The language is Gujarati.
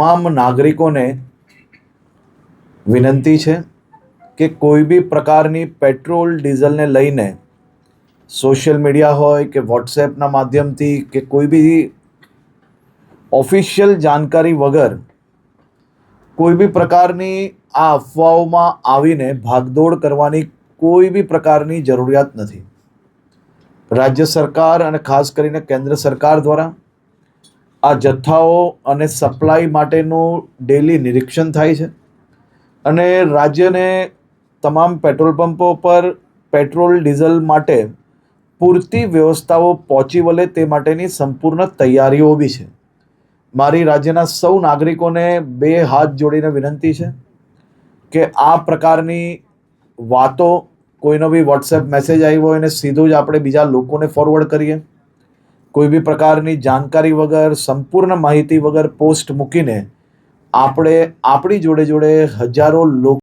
તમામ નાગરિકોને વિનંતી છે કે કોઈ બી પ્રકારની પેટ્રોલ ડીઝલને લઈને સોશિયલ મીડિયા હોય કે વોટ્સએપના માધ્યમથી કે કોઈ બી ઓફિશિયલ જાણકારી વગર કોઈ બી પ્રકારની આ અફવાઓમાં આવીને ભાગદોડ કરવાની કોઈ બી પ્રકારની જરૂરિયાત નથી. રાજ્ય સરકાર અને ખાસ કરીને કેન્દ્ર સરકાર દ્વારા આ જથ્થાઓ અને સપ્લાય માટેનું ડેલી નિરીક્ષણ થાય છે અને રાજ્યને તમામ પેટ્રોલ પંપો પર પેટ્રોલ ડીઝલ માટે પૂરતી વ્યવસ્થાઓ પહોંચી વળે તે માટેની સંપૂર્ણ તૈયારીઓ બી છે. મારી રાજ્યના સૌ નાગરિકોને બે હાથ જોડીને વિનંતી છે કે આ પ્રકારની વાતો કોઈનો બી વોટ્સએપ મેસેજ આવ્યો હોય ને સીધું જ આપણે બીજા લોકોને ફોરવર્ડ કરીએ, કોઈ બી પ્રકારની જાણકારી વગર, સંપૂર્ણ માહિતી વગર પોસ્ટ મૂકીને આપણે આપણી જોડે જોડે હજારો લોકો